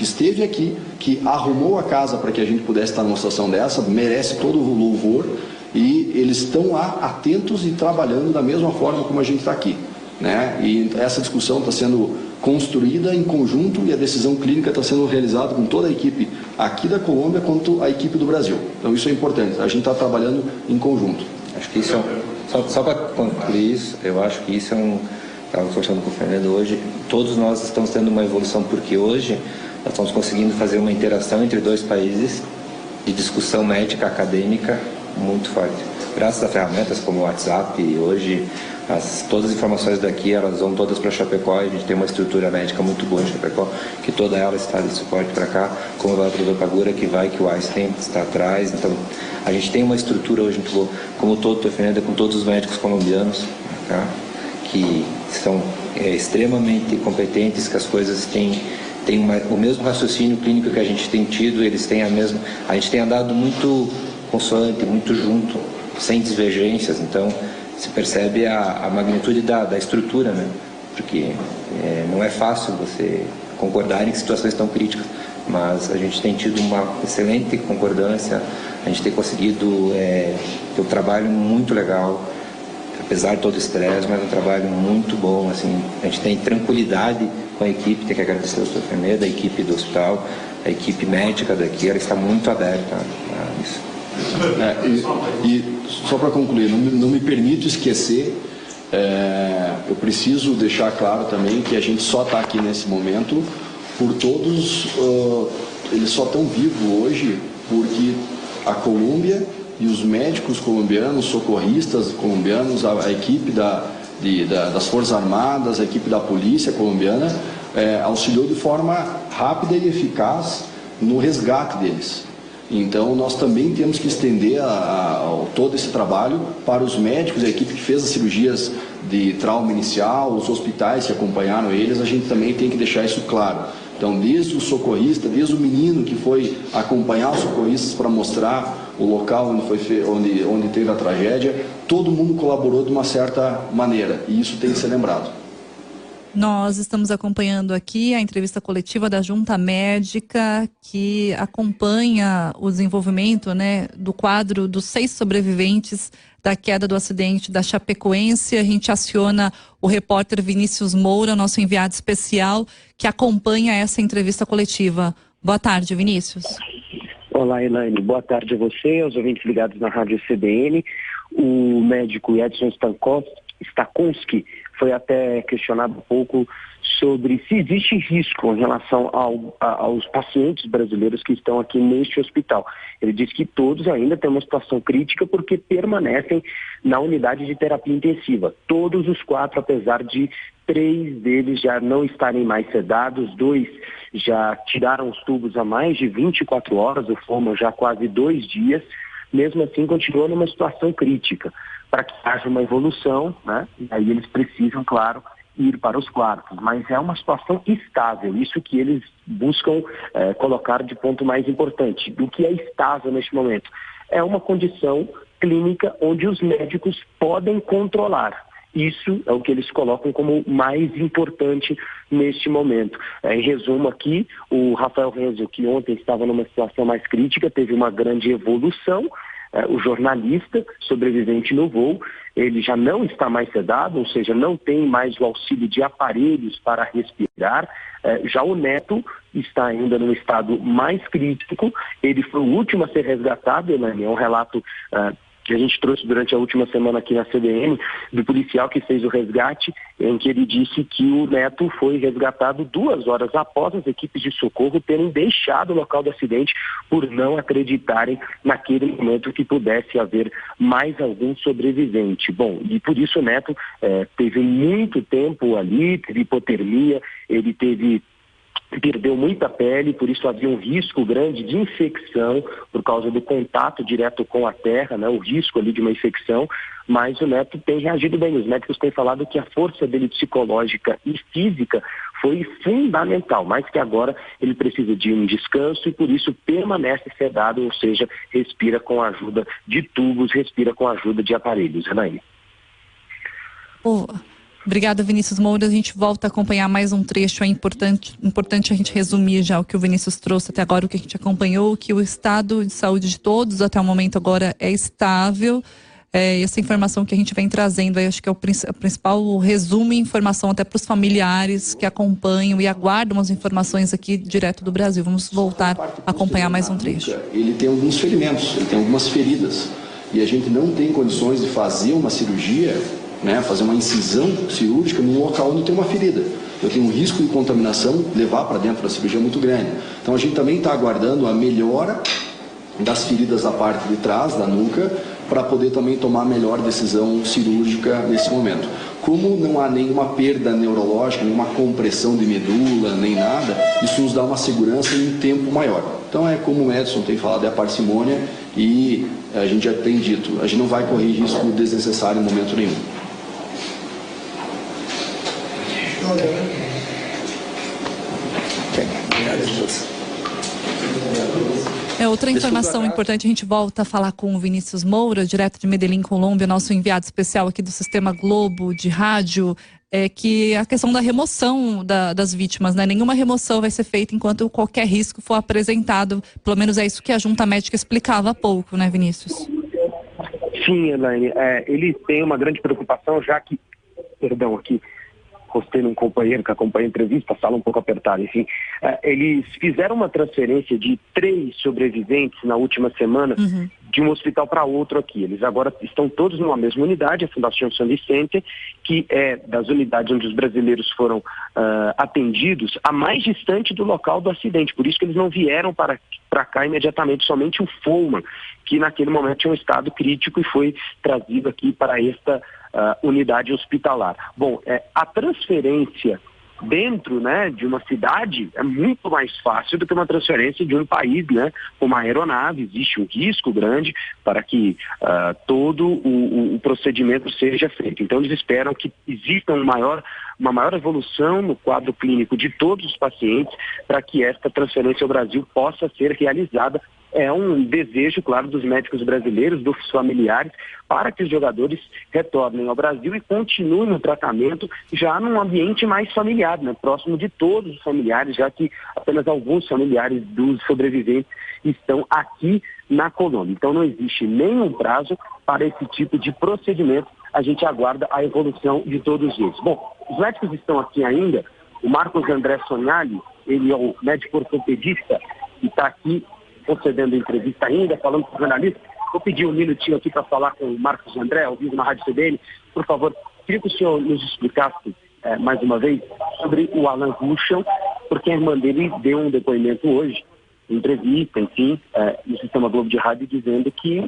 esteve aqui, que arrumou a casa para que a gente pudesse estar numa situação dessa, merece todo o louvor. E eles estão lá atentos e trabalhando da mesma forma como a gente está aqui, né? E essa discussão está sendo construída em conjunto e a decisão clínica está sendo realizada com toda a equipe aqui da Colômbia quanto a equipe do Brasil. Então isso é importante, a gente está trabalhando em conjunto. Acho que isso só para concluir isso, eu acho que isso estava conversando com o Fernando hoje, todos nós estamos tendo uma evolução porque hoje nós estamos conseguindo fazer uma interação entre dois países de discussão médica acadêmica muito forte. Graças a ferramentas como o WhatsApp, hoje todas as informações daqui, elas vão todas para Chapecó, e a gente tem uma estrutura médica muito boa em Chapecó, que toda ela está de suporte para cá, como vai o Dr. Pagura, que o Einstein está atrás. Então, a gente tem uma estrutura hoje muito boa, como todo o Fernando, com todos os médicos colombianos, tá? Que são extremamente competentes, que as coisas têm o mesmo raciocínio clínico que a gente tem tido, eles têm a gente tem andado muito consoante, muito junto, sem divergências. Então se percebe a magnitude da estrutura, né? Porque não é fácil você concordar em situações tão críticas, mas a gente tem tido uma excelente concordância, a gente tem conseguido ter um trabalho muito legal, apesar de todo o estresse, mas um trabalho muito bom, assim. A gente tem tranquilidade com a equipe, tem que agradecer ao Dr. Fernando, a equipe do hospital, a equipe médica daqui, ela está muito aberta a isso. E só para concluir, não me permito esquecer, eu preciso deixar claro também que a gente só está aqui nesse momento por todos, eles só estão vivos hoje porque a Colômbia e os médicos colombianos, socorristas colombianos, a equipe das Forças Armadas, a equipe da polícia colombiana auxiliou de forma rápida e eficaz no resgate deles. Então, nós também temos que estender todo esse trabalho para os médicos, a equipe que fez as cirurgias de trauma inicial, os hospitais que acompanharam eles, a gente também tem que deixar isso claro. Então, desde o socorrista, desde o menino que foi acompanhar os socorristas para mostrar o local onde teve a tragédia, todo mundo colaborou de uma certa maneira, e isso tem que ser lembrado. Nós estamos acompanhando aqui a entrevista coletiva da Junta Médica, que acompanha o desenvolvimento, né, do quadro dos 6 sobreviventes da queda do acidente da Chapecoense. A gente aciona o repórter Vinícius Moura, nosso enviado especial, que acompanha essa entrevista coletiva. Boa tarde, Vinícius. Olá, Elaine. Boa tarde a você, aos ouvintes ligados na Rádio CBN. O médico Edson Stakonski foi até questionado um pouco sobre se existe risco em relação aos pacientes brasileiros que estão aqui neste hospital. Ele disse que todos ainda têm uma situação crítica porque permanecem na unidade de terapia intensiva. Todos os 4, apesar de 3 deles já não estarem mais sedados, 2 já tiraram os tubos há mais de 24 horas, o FOMA já há quase 2 dias, mesmo assim continua numa situação crítica. Para que haja uma evolução, né? E aí eles precisam, claro, ir para os quartos. Mas é uma situação estável, isso que eles buscam colocar de ponto mais importante. Do que é estável neste momento? É uma condição clínica onde os médicos podem controlar. Isso é o que eles colocam como mais importante neste momento. Em resumo aqui, o Rafael Renzo, que ontem estava numa situação mais crítica, teve uma grande evolução. O jornalista sobrevivente no voo, ele já não está mais sedado, ou seja, não tem mais o auxílio de aparelhos para respirar. Já o Neto está ainda num estado mais crítico, ele foi o último a ser resgatado, é um relato que a gente trouxe durante a última semana aqui na CBN, do policial que fez o resgate, em que ele disse que o Neto foi resgatado 2 horas após as equipes de socorro terem deixado o local do acidente por não acreditarem naquele momento que pudesse haver mais algum sobrevivente. Bom, e por isso o Neto teve muito tempo ali, teve hipotermia, ele teve perdeu muita pele, por isso havia um risco grande de infecção por causa do contato direto com a terra, né, o risco ali de uma infecção, mas o Neto tem reagido bem. Os médicos têm falado que a força dele psicológica e física foi fundamental, mas que agora ele precisa de um descanso e por isso permanece sedado, ou seja, respira com a ajuda de tubos, respira com a ajuda de aparelhos. Elaine. Obrigada, Vinícius Moura. A gente volta a acompanhar mais um trecho. É importante a gente resumir já o que o Vinícius trouxe até agora, o que a gente acompanhou, que o estado de saúde de todos até o momento agora é estável. Essa informação que a gente vem trazendo, aí acho que é o principal resumo e informação até para os familiares que acompanham e aguardam as informações aqui direto do Brasil. Vamos voltar a acompanhar mais um trecho. Ele tem alguns ferimentos, ele tem algumas feridas e a gente não tem condições de fazer uma cirurgia, né, fazer uma incisão cirúrgica no local onde tem uma ferida. Eu tenho um risco de contaminação, levar para dentro da cirurgia muito grande. Então a gente também está aguardando a melhora das feridas da parte de trás, da nuca, para poder também tomar a melhor decisão cirúrgica nesse momento. Como não há nenhuma perda neurológica, nenhuma compressão de medula, nem nada, isso nos dá uma segurança em um tempo maior. Então é como o Edson tem falado, é a parcimônia e a gente já tem dito, a gente não vai correr risco desnecessário em momento nenhum. Outra informação importante, a gente volta a falar com o Vinícius Moura, direto de Medellín, Colômbia, nosso enviado especial aqui do Sistema Globo de rádio, que a questão da remoção das vítimas, né? Nenhuma remoção vai ser feita enquanto qualquer risco for apresentado, pelo menos é isso que a junta médica explicava há pouco, né, Vinícius? Sim, Elaine, ele tem uma grande preocupação, já que, aqui, postei num companheiro que acompanha a entrevista, sala um pouco apertada, enfim. Eles fizeram uma transferência de 3 sobreviventes na última semana de um hospital para outro aqui. Eles agora estão todos numa mesma unidade, a Fundação São Vicente, que é das unidades onde os brasileiros foram atendidos, a mais distante do local do acidente. Por isso que eles não vieram para cá imediatamente, somente o Follmann, que naquele momento tinha um estado crítico e foi trazido aqui para esta unidade hospitalar. Bom, a transferência dentro, né, de uma cidade é muito mais fácil do que uma transferência de um país, né, com uma aeronave. Existe um risco grande para que todo o procedimento seja feito. Então eles esperam que exista uma maior evolução no quadro clínico de todos os pacientes para que esta transferência ao Brasil possa ser realizada. É um desejo, claro, dos médicos brasileiros, dos familiares, para que os jogadores retornem ao Brasil e continuem o tratamento já num ambiente mais familiar, né, próximo de todos os familiares, já que apenas alguns familiares dos sobreviventes estão aqui na Colômbia. Então não existe nenhum prazo para esse tipo de procedimento. A gente aguarda a evolução de todos eles. Bom, os médicos estão aqui ainda. O Marcos André Sonhali, ele é o médico ortopedista que está aqui concedendo entrevista ainda, falando com o jornalista. Vou pedir um minutinho aqui para falar com o Marcos André, ao vivo na Rádio CBN. Por favor, queria que o senhor nos explicasse mais uma vez sobre o Alan Ruschel, porque a irmã dele deu um depoimento hoje, entrevista, enfim, no Sistema Globo de Rádio, dizendo que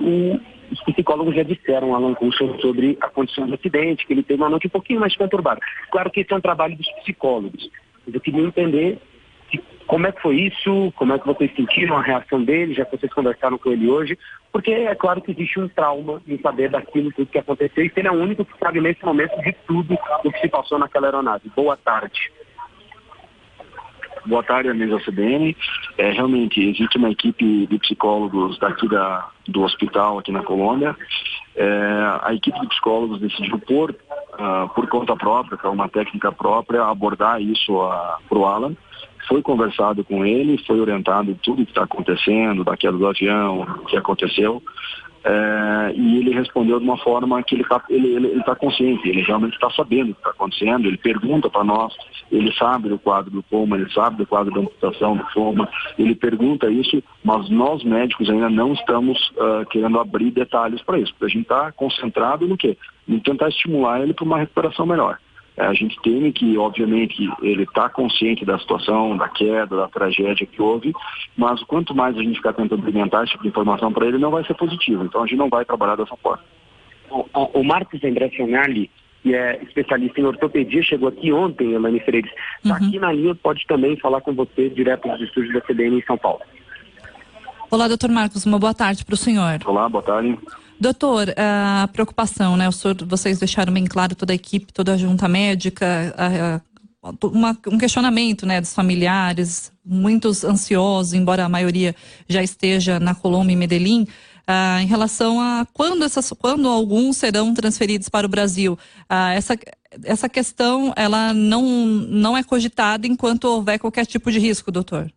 os psicólogos já disseram ao Alan Ruschel sobre a condição do acidente, que ele teve uma noite um pouquinho mais conturbada. Claro que esse é um trabalho dos psicólogos, mas eu queria entender como é que foi isso, como é que vocês sentiram a reação dele, já que vocês conversaram com ele hoje, porque é claro que existe um trauma em saber daquilo tudo que aconteceu, e ele é o único que sabe nesse momento de tudo o que se passou naquela aeronave. Boa tarde. Boa tarde, amigos da CBN. Realmente, existe uma equipe de psicólogos daqui do hospital aqui na Colômbia. A equipe de psicólogos decidiu por conta própria, com uma técnica própria, abordar isso para o Alan. Foi conversado com ele, foi orientado tudo o que está acontecendo, da queda do avião, o que aconteceu. E ele respondeu de uma forma que ele está consciente, ele realmente está sabendo o que está acontecendo, ele pergunta para nós, ele sabe do quadro do Follmann, ele sabe do quadro da amputação do Follmann, ele pergunta isso, mas nós médicos ainda não estamos querendo abrir detalhes para isso, porque a gente está concentrado no quê? Em tentar estimular ele para uma recuperação melhor. A gente teme que, obviamente, ele está consciente da situação, da queda, da tragédia que houve, mas quanto mais a gente ficar tentando alimentar esse tipo de informação para ele, não vai ser positivo. Então a gente não vai trabalhar dessa forma. O Marcos André Sonhali, que é especialista em ortopedia, chegou aqui ontem, Elaine Freires. Está aqui na linha, pode também falar com você direto dos estúdios da CBN em São Paulo. Olá, doutor Marcos, uma boa tarde para o senhor. Olá, boa tarde. Doutor, a preocupação, né? Vocês deixaram bem claro, toda a equipe, toda a junta médica, um questionamento, né, dos familiares, muitos ansiosos, embora a maioria já esteja na Colômbia e Medellín, em relação a quando alguns serão transferidos para o Brasil. Essa questão, ela não é cogitada enquanto houver qualquer tipo de risco, doutor?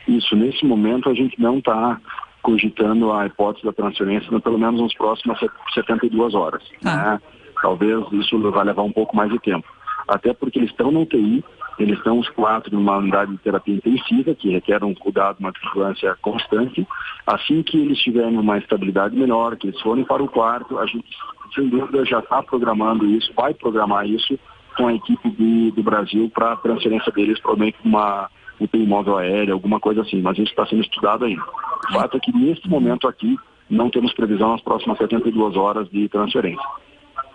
Isso, nesse momento a gente não está cogitando a hipótese da transferência, pelo menos nas próximas 72 horas. Né? Talvez isso vai levar um pouco mais de tempo. Até porque eles estão na UTI, eles estão os 4 numa unidade de terapia intensiva, que requer um cuidado, uma vigilância constante. Assim que eles tiverem uma estabilidade melhor, que eles forem para o quarto, a gente, sem dúvida, já está programando isso, vai programar isso com a equipe do Brasil para a transferência deles, provavelmente uma UTI móvel aérea, alguma coisa assim, mas isso está sendo estudado ainda. O fato é que, neste momento aqui, não temos previsão nas próximas 72 horas de transferência.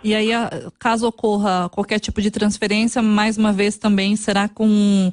E aí, caso ocorra qualquer tipo de transferência, mais uma vez também será com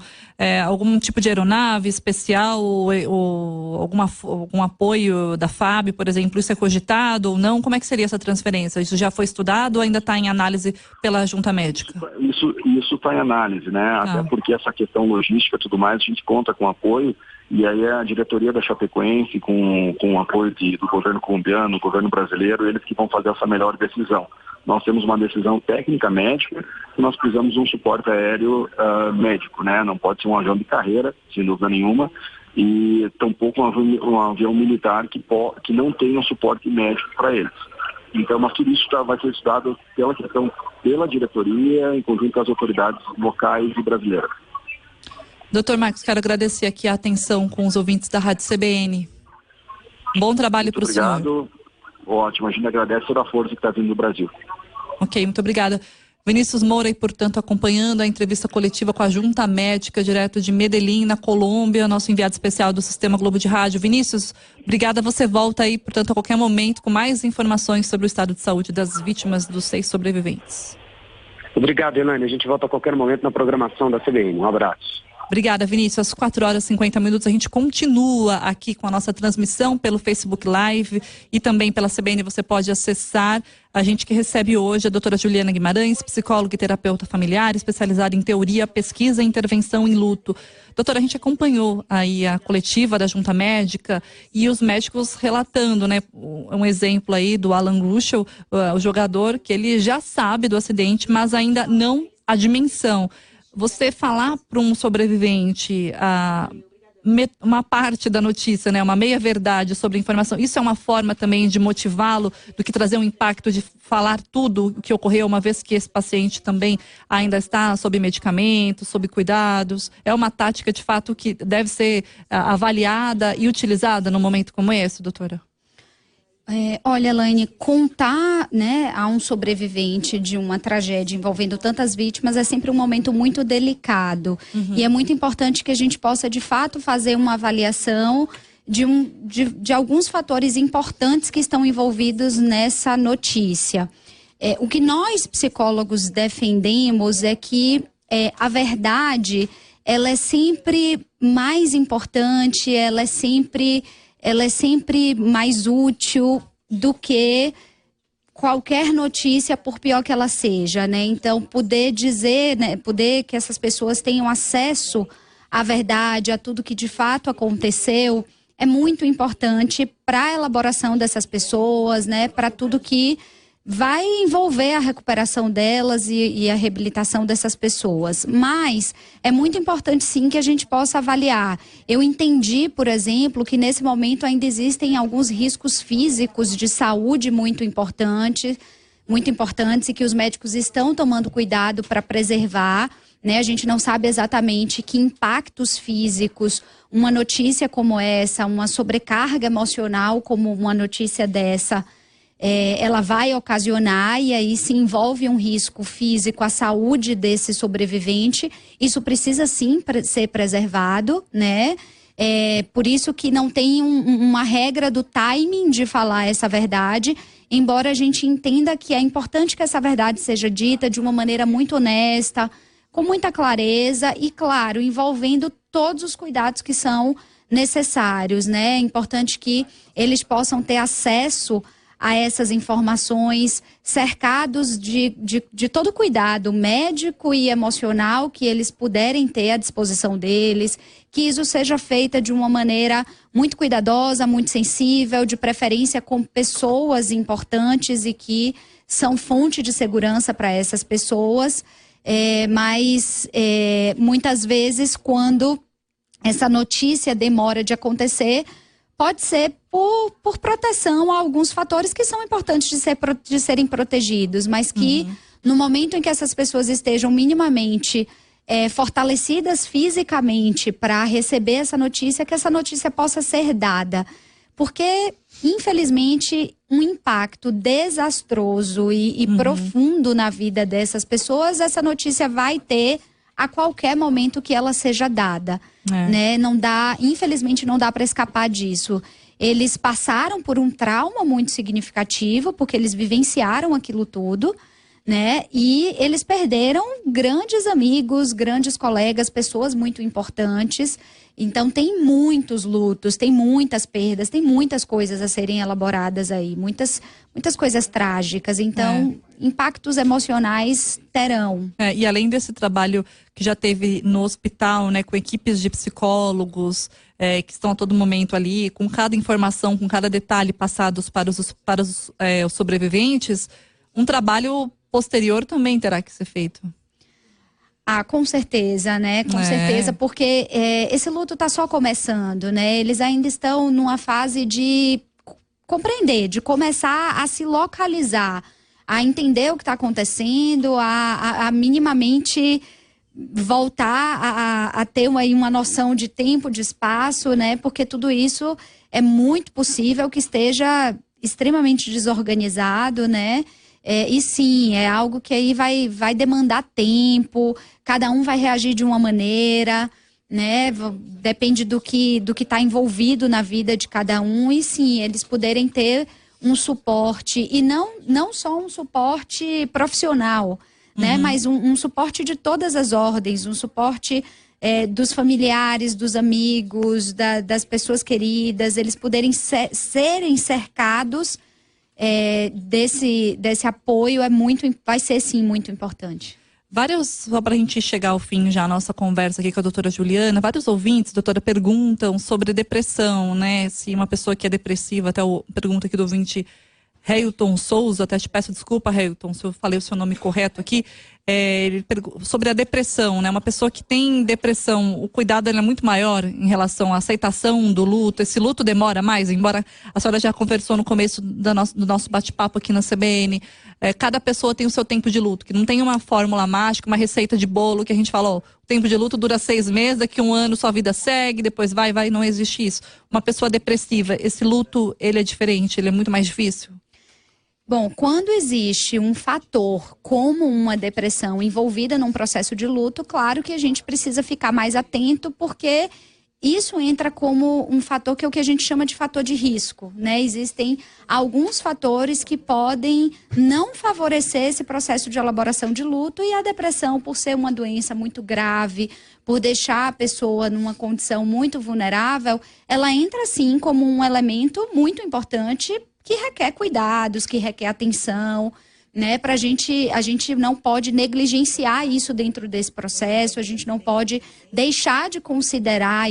algum tipo de aeronave especial ou algum apoio da FAB, por exemplo, isso é cogitado ou não? Como é que seria essa transferência? Isso já foi estudado ou ainda está em análise pela junta médica? Isso está em análise, né? Até porque essa questão logística e tudo mais, a gente conta com apoio. E aí a diretoria da Chapecoense, com o apoio do governo colombiano, do governo brasileiro, eles que vão fazer essa melhor decisão. Nós temos uma decisão técnica médica e nós precisamos de um suporte aéreo médico, né? Não pode ser um avião de carreira, sem dúvida nenhuma, e tampouco um avião militar que não tenha um suporte médico para eles. Então, mas tudo isso vai ser estudado pela diretoria, em conjunto com as autoridades locais e brasileiras. Doutor Marcos, quero agradecer aqui a atenção com os ouvintes da Rádio CBN. Bom trabalho para o senhor. Obrigado. Ótimo, a gente agradece toda a força que está vindo do Brasil. Ok, muito obrigada. Vinícius Moura, e portanto, acompanhando a entrevista coletiva com a Junta Médica, direto de Medellín, na Colômbia, nosso enviado especial do Sistema Globo de Rádio. Vinícius, obrigada. Você volta aí, portanto, a qualquer momento com mais informações sobre o estado de saúde das vítimas dos 6 sobreviventes. Obrigado, Elaine. A gente volta a qualquer momento na programação da CBN. Um abraço. Obrigada, Vinícius. Às 4h50 a gente continua aqui com a nossa transmissão pelo Facebook Live e também pela CBN. Você pode acessar. A gente que recebe hoje a doutora Juliana Guimarães, psicóloga e terapeuta familiar, especializada em teoria, pesquisa e intervenção em luto. Doutora, a gente acompanhou aí a coletiva da Junta Médica e os médicos relatando, né? Um exemplo aí do Alan Ruschel, o jogador, que ele já sabe do acidente, mas ainda não a dimensão. Você falar para um sobrevivente uma parte da notícia, né, uma meia-verdade sobre a informação, isso é uma forma também de motivá-lo do que trazer um impacto de falar tudo o que ocorreu, uma vez que esse paciente também ainda está sob medicamentos, sob cuidados? É uma tática, de fato, que deve ser avaliada e utilizada num momento como esse, doutora? Olha, Elaine, contar, né, a um sobrevivente de uma tragédia envolvendo tantas vítimas é sempre um momento muito delicado. E é muito importante que a gente possa, de fato, fazer uma avaliação de alguns fatores importantes que estão envolvidos nessa notícia. O que nós, psicólogos, defendemos é que a verdade, ela é sempre mais importante, ela é sempre mais útil do que qualquer notícia, por pior que ela seja, né? Então, poder dizer, né, poder que essas pessoas tenham acesso à verdade, a tudo que de fato aconteceu, é muito importante para a elaboração dessas pessoas, né? Para tudo que vai envolver a recuperação delas e a reabilitação dessas pessoas. Mas é muito importante, sim, que a gente possa avaliar. Eu entendi, por exemplo, que nesse momento ainda existem alguns riscos físicos de saúde muito importantes e que os médicos estão tomando cuidado para preservar, né? A gente não sabe exatamente que impactos físicos uma notícia como essa, uma sobrecarga emocional como uma notícia dessa, ela vai ocasionar, e aí se envolve um risco físico à saúde desse sobrevivente. Isso precisa sim ser preservado, né? Por isso que não tem uma regra do timing de falar essa verdade, embora a gente entenda que é importante que essa verdade seja dita de uma maneira muito honesta, com muita clareza e, claro, envolvendo todos os cuidados que são necessários, né? É importante que eles possam ter acesso a essas informações, cercados de todo cuidado médico e emocional que eles puderem ter à disposição deles, que isso seja feito de uma maneira muito cuidadosa, muito sensível, de preferência com pessoas importantes e que são fonte de segurança para essas pessoas, mas muitas vezes quando essa notícia demora de acontecer, pode ser por proteção a alguns fatores que são importantes de serem protegidos, mas que no momento em que essas pessoas estejam minimamente fortalecidas fisicamente para receber essa notícia, que essa notícia possa ser dada. Porque, infelizmente, um impacto desastroso e profundo na vida dessas pessoas, essa notícia vai ter a qualquer momento que ela seja dada, né? Não dá, infelizmente não dá para escapar disso. Eles passaram por um trauma muito significativo, porque eles vivenciaram aquilo tudo, né? E eles perderam grandes amigos, grandes colegas, pessoas muito importantes. Então tem muitos lutos, tem muitas perdas, tem muitas coisas a serem elaboradas aí, muitas coisas trágicas. Então, impactos emocionais terão. E além desse trabalho que já teve no hospital, né, com equipes de psicólogos que estão a todo momento ali, com cada informação, com cada detalhe passados para os sobreviventes, um trabalho posterior também terá que ser feito. Com certeza, né? Com certeza, porque esse luto está só começando, né? Eles ainda estão numa fase de compreender, de começar a se localizar, a entender o que está acontecendo, a minimamente voltar a ter uma noção de tempo, de espaço, né? Porque tudo isso é muito possível que esteja extremamente desorganizado, né? E sim, é algo que aí vai demandar tempo, cada um vai reagir de uma maneira, né? Depende do que está envolvido na vida de cada um, e sim, eles poderem ter um suporte, e não só um suporte profissional, né? Mas um suporte de todas as ordens, um suporte dos familiares, dos amigos, das pessoas queridas, eles poderem serem cercados desse apoio vai ser sim muito importante. Só para a gente chegar ao fim já a nossa conversa aqui com a doutora Juliana, vários ouvintes, doutora, perguntam sobre depressão, né? Se uma pessoa que é depressiva, até pergunta aqui do ouvinte Heilton Souza, até te peço desculpa, Heilton, se eu falei o seu nome correto aqui, ele sobre a depressão, né? Uma pessoa que tem depressão, o cuidado é muito maior em relação à aceitação do luto. Esse luto demora mais, embora a senhora já conversou no começo do nosso bate-papo aqui na CBN. Cada pessoa tem o seu tempo de luto, que não tem uma fórmula mágica, uma receita de bolo que a gente fala, o tempo de luto dura 6 meses, daqui a 1 ano sua vida segue, depois vai, não existe isso. Uma pessoa depressiva, esse luto, ele é diferente, ele é muito mais difícil? Bom, quando existe um fator como uma depressão envolvida num processo de luto, claro que a gente precisa ficar mais atento, porque isso entra como um fator que é o que a gente chama de fator de risco, né? Existem alguns fatores que podem não favorecer esse processo de elaboração de luto, e a depressão, por ser uma doença muito grave, por deixar a pessoa numa condição muito vulnerável, ela entra sim como um elemento muito importante que requer cuidados, que requer atenção, né? A gente não pode negligenciar isso dentro desse processo, a gente não pode deixar de considerar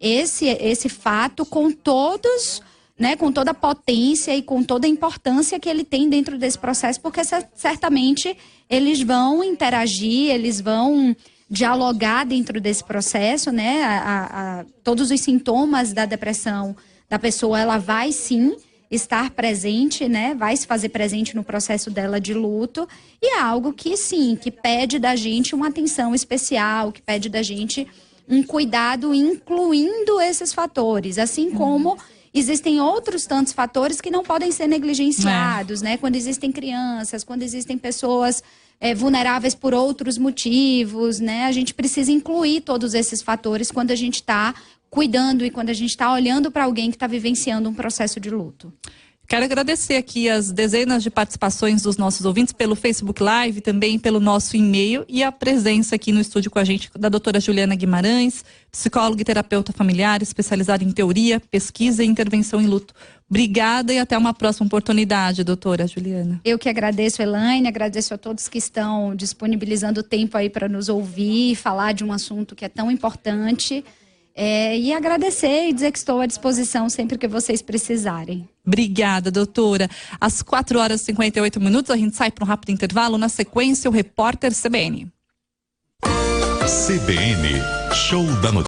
esse fato com todos, né? Com toda a potência e com toda a importância que ele tem dentro desse processo, porque certamente eles vão interagir, eles vão dialogar dentro desse processo, né? Todos os sintomas da depressão da pessoa, ela vai sim estar presente, né? Vai se fazer presente no processo dela de luto, e é algo que sim, que pede da gente uma atenção especial, que pede da gente um cuidado incluindo esses fatores, assim como existem outros tantos fatores que não podem ser negligenciados, né? Quando existem crianças, quando existem pessoas vulneráveis por outros motivos, né? A gente precisa incluir todos esses fatores quando a gente está cuidando e quando a gente está olhando para alguém que está vivenciando um processo de luto. Quero agradecer aqui as dezenas de participações dos nossos ouvintes pelo Facebook Live, também pelo nosso e-mail e a presença aqui no estúdio com a gente da doutora Juliana Guimarães, psicóloga e terapeuta familiar, especializada em teoria, pesquisa e intervenção em luto. Obrigada e até uma próxima oportunidade, doutora Juliana. Eu que agradeço, Elaine, agradeço a todos que estão disponibilizando tempo aí para nos ouvir e falar de um assunto que é tão importante. E agradecer e dizer que estou à disposição sempre que vocês precisarem. Obrigada, doutora. Às 4h58, a gente sai para um rápido intervalo. Na sequência, o repórter CBN. CBN, Show da Notícia.